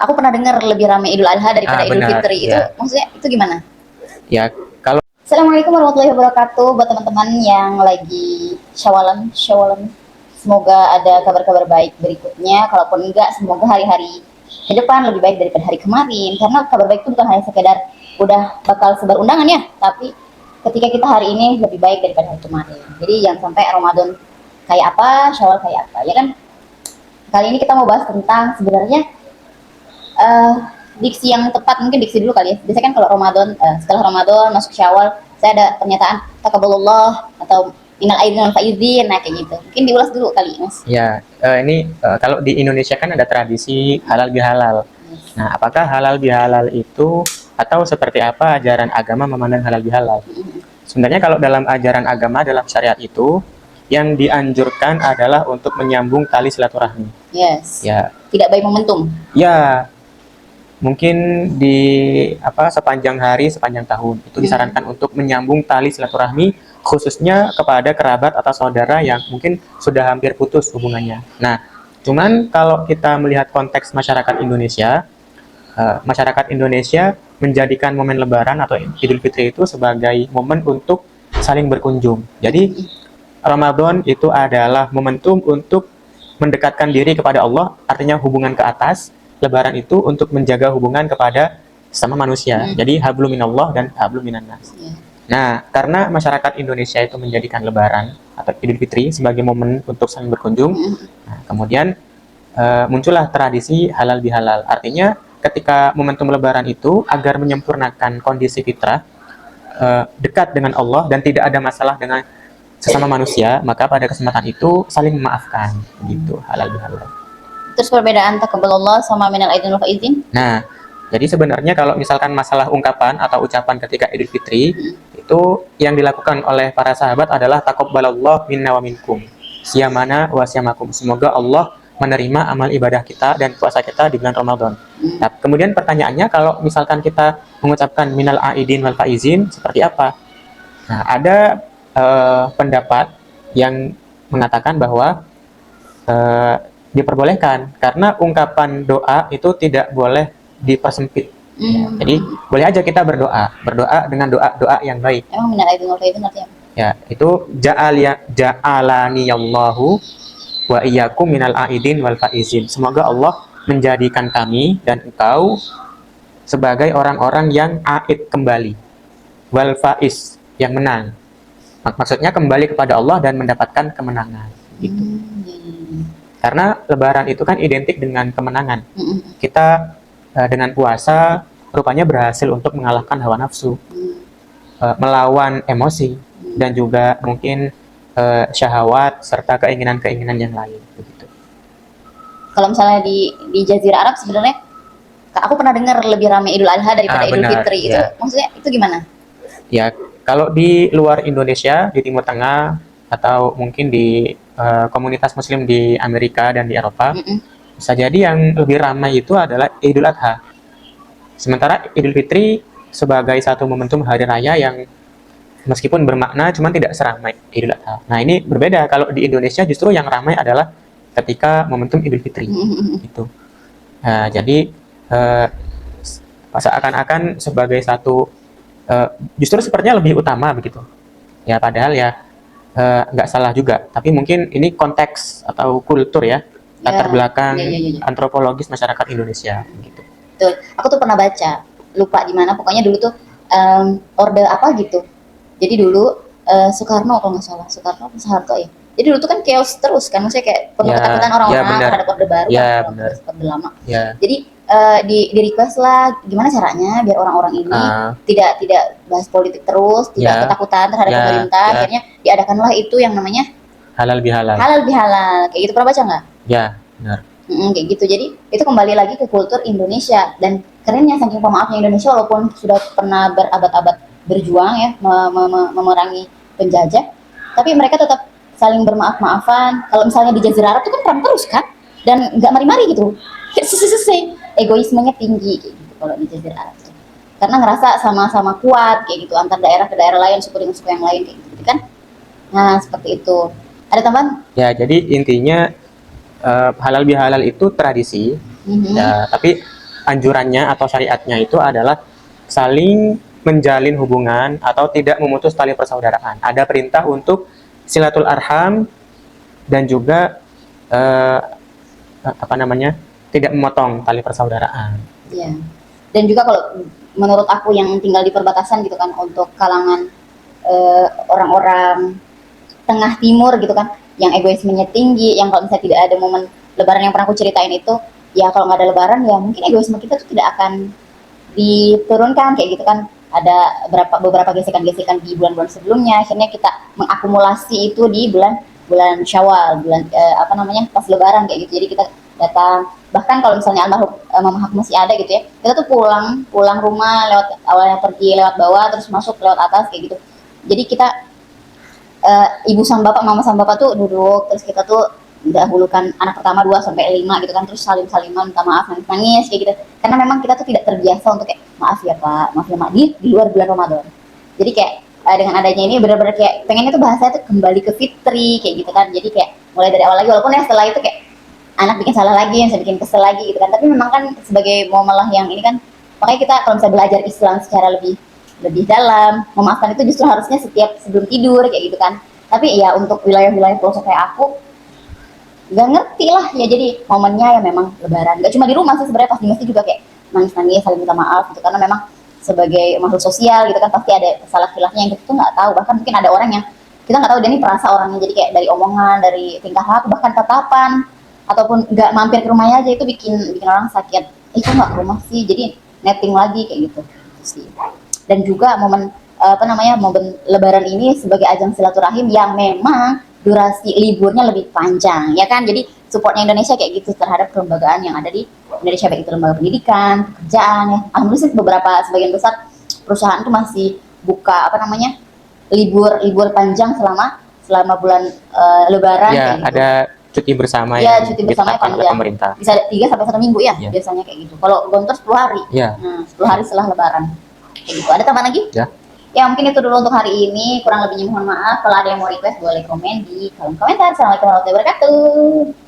Aku pernah dengar lebih ramai Idul Adha daripada Idul Benar, Fitri. Itu ya. maksudnya itu gimana? Ya, kalau Assalamualaikum warahmatullahi wabarakatuh buat teman-teman yang lagi syawalan, syawalan. Semoga ada kabar-kabar baik berikutnya. Kalaupun enggak, semoga hari-hari ke depan lebih baik daripada hari kemarin. Karena kabar baik itu bukan hanya sekedar udah bakal sebar undangan ya, tapi ketika kita hari ini lebih baik daripada hari kemarin. Jadi jangan sampai Ramadan kayak apa, Syawal kayak apa, ya kan? Kali ini kita mau bahas tentang sebenarnya eh, diksi yang tepat, mungkin diksi dulu kali ya. Biasanya kan kalau Ramadan, setelah Ramadan masuk Syawal, saya ada pernyataan takabulullah atau minal aidin wal faizin, nah kayak gitu. Mungkin diulas dulu kali, Mas. ya ini kalau di Indonesia kan ada tradisi halal bihalal. Nah, apakah halal bihalal itu atau seperti apa ajaran agama memandang halal bihalal? Sebenarnya kalau dalam ajaran agama dalam syariat itu yang dianjurkan adalah untuk menyambung tali silaturahmi. Yes. Ya, Tidak baik momentum. ya mungkin di sepanjang hari, sepanjang tahun itu disarankan untuk menyambung tali silaturahmi khususnya kepada kerabat atau saudara yang mungkin sudah hampir putus hubungannya. Nah, cuman kalau kita melihat konteks masyarakat Indonesia menjadikan momen Lebaran atau Idul Fitri itu sebagai momen untuk saling berkunjung. Jadi Ramadan itu adalah momentum untuk mendekatkan diri kepada Allah, artinya hubungan ke atas. Lebaran itu untuk menjaga hubungan kepada sama manusia. Jadi hablum minallah dan hablum minannas. Nah, karena masyarakat Indonesia itu menjadikan Lebaran atau Idul Fitri sebagai momen untuk saling berkunjung, nah, kemudian muncullah tradisi halal bihalal. Artinya ketika momentum Lebaran itu agar menyempurnakan kondisi fitrah dekat dengan Allah dan tidak ada masalah dengan sesama manusia, maka pada kesempatan itu saling memaafkan, gitu halal bihalal. Terus perbedaan takabulullah sama minal aidin wal faizin? Nah, jadi sebenarnya kalau misalkan masalah ungkapan atau ucapan ketika Idul Fitri, itu yang dilakukan oleh para sahabat adalah taqabbalallahu minna wa minkum. Siyamana wa siyamakum. Semoga Allah menerima amal ibadah kita dan puasa kita di bulan Ramadan. Nah, kemudian pertanyaannya kalau misalkan kita mengucapkan minal aidin wal faizin seperti apa? Nah, ada pendapat yang mengatakan bahwa eh, diperbolehkan karena ungkapan doa itu tidak boleh dipersempit. Ya, jadi boleh aja kita berdoa dengan doa yang baik. Emang minal aidin wal faizin artinya apa? Ya, itu ja'alaniyallahu wa iyyakum minal aidin wal faizin. Semoga Allah menjadikan kami dan engkau sebagai orang-orang yang aid kembali, wal faiz yang menang. Maksudnya kembali kepada Allah dan mendapatkan kemenangan. Gitu. Karena Lebaran itu kan identik dengan kemenangan. Kita dengan puasa rupanya berhasil untuk mengalahkan hawa nafsu, melawan emosi, dan juga mungkin syahwat serta keinginan-keinginan yang lain. Begitu. Kalau misalnya di Jazirah Arab sebenarnya aku pernah dengar lebih ramai Idul Adha daripada Idul Benar, Fitri. Itu ya. maksudnya itu gimana? Ya, kalau di luar Indonesia, di Timur Tengah, atau mungkin di komunitas Muslim di Amerika dan di Eropa, bisa jadi yang lebih ramai itu adalah Idul Adha. Sementara Idul Fitri sebagai satu momentum hari raya yang meskipun bermakna, cuman tidak seramai Idul Adha. Nah, ini berbeda. Kalau di Indonesia justru yang ramai adalah ketika momentum Idul Fitri. Gitu. Nah, jadi seakan-akan sebagai satu justru sepertinya lebih utama begitu. Ya, padahal ya nggak salah juga. Tapi mungkin ini konteks atau kultur ya, latar belakang antropologis masyarakat Indonesia. Gitu. Betul. Aku tuh pernah baca, lupa di mana. Pokoknya dulu tuh orde apa gitu. Jadi dulu Soekarno kalau nggak salah, Soekarno atau Soeharto ya. Jadi dulu tuh kan chaos terus kan, maksudnya kayak penuh ketakutan orang-orang terhadap orde baru kan, orde lama. Jadi di request lah gimana caranya biar orang-orang ini tidak bahas politik terus, tidak ketakutan terhadap pemerintah. Akhirnya diadakanlah itu yang namanya halal bihalal. Halal bihalal. Kayak gitu pernah baca nggak? Ya, benar. Kayak gitu. Jadi itu kembali lagi ke kultur Indonesia, dan kerennya saking pemaafnya Indonesia walaupun sudah pernah berabad-abad berjuang ya memerangi penjajah, tapi mereka tetap saling bermaaf-maafan. Kalau misalnya di Jazirah Arab itu kan perang terus kan, dan nggak mari-mari gitu. Selesai. Egoismenya tinggi kayak gitu kalau di Jazirah Arab. Karena ngerasa sama-sama kuat kayak gitu antar daerah ke daerah lain, suku dengan suku yang lain kayak gitu kan. Nah, seperti itu. Ada tambahan? Ya, jadi intinya halal bihalal itu tradisi. Ya, tapi anjurannya atau syariatnya itu adalah saling menjalin hubungan atau tidak memutus tali persaudaraan. Ada perintah untuk silatul arham dan juga tidak memotong tali persaudaraan. Iya. Dan juga kalau menurut aku yang tinggal di perbatasan gitu kan, untuk kalangan orang-orang tengah timur gitu kan, yang egoismenya tinggi, yang kalau misalnya tidak ada momen lebaran yang pernah aku ceritain itu, ya kalau nggak ada lebaran ya mungkin egoisme kita tuh tidak akan diturunkan kayak gitu kan. Ada beberapa gesekan-gesekan di bulan-bulan sebelumnya, akhirnya kita mengakumulasi itu di bulan Syawal, bulan pas lebaran kayak gitu. Jadi kita datang, bahkan kalau misalnya almarhum mama aku masih ada gitu ya, kita tuh pulang rumah lewat, awalnya pergi lewat bawah terus masuk lewat atas kayak gitu. Jadi kita ibu sama bapak, mama sama bapak tuh duduk, terus kita tuh dahulukan anak pertama 2 sampai 5 gitu kan, terus saliman minta maaf, nangis kayak gitu. Karena memang kita tuh tidak terbiasa untuk kayak maaf ya Pak, maaf ya Mak, di luar bulan Ramadan. Jadi kayak dengan adanya ini benar-benar kayak pengennya tuh bahasanya tuh kembali ke fitri kayak gitu kan. Jadi kayak mulai dari awal lagi, walaupun ya setelah itu kayak anak bikin salah lagi, yang saya bikin kesel lagi gitu kan. Tapi memang kan sebagai momen yang ini kan, makanya kita kalau misalnya belajar Islam secara lebih dalam, memaafkan itu justru harusnya setiap sebelum tidur kayak gitu kan. Tapi ya untuk wilayah-wilayah pelosok kayak aku nggak ngerti lah ya, jadi momennya ya memang lebaran. Gak cuma di rumah sih sebenarnya, pas di masjid juga kayak nangis-nangis saling minta maaf gitu, karena memang sebagai makhluk sosial gitu kan pasti ada salah khilafnya yang kita tuh nggak tahu. Bahkan mungkin ada orang yang kita nggak tahu dia ini perasa orangnya, jadi kayak dari omongan, dari tingkah laku, bahkan tatapan, ataupun nggak mampir ke rumahnya aja itu bikin orang sakit. Itu nggak ke rumah sih, jadi netting lagi kayak gitu sih. Dan juga momen momen lebaran ini sebagai ajang silaturahim yang memang durasi liburnya lebih panjang ya kan. Jadi supportnya Indonesia kayak gitu terhadap kelembagaan yang ada di Indonesia, baik itu lembaga pendidikan, pekerjaan ya. Alhamdulillah sih sebagian besar perusahaan tuh masih buka libur panjang selama bulan lebaran Ya, kayak gitu. ada cuti bersama Ya, yang cuti bersama ditetapkan oleh panjang. pemerintah. Bisa 3 sampai 1 minggu ya, Ya. biasanya kayak gitu. Kalau Gontor 10 hari. Ya. Nah, 10 hari setelah lebaran. Kayak gitu. Ada tambahan lagi? Ya. Ya mungkin itu dulu untuk hari ini, kurang lebihnya mohon maaf. Kalau ada yang mau request boleh komen di kolom komentar. Assalamualaikum warahmatullahi wabarakatuh.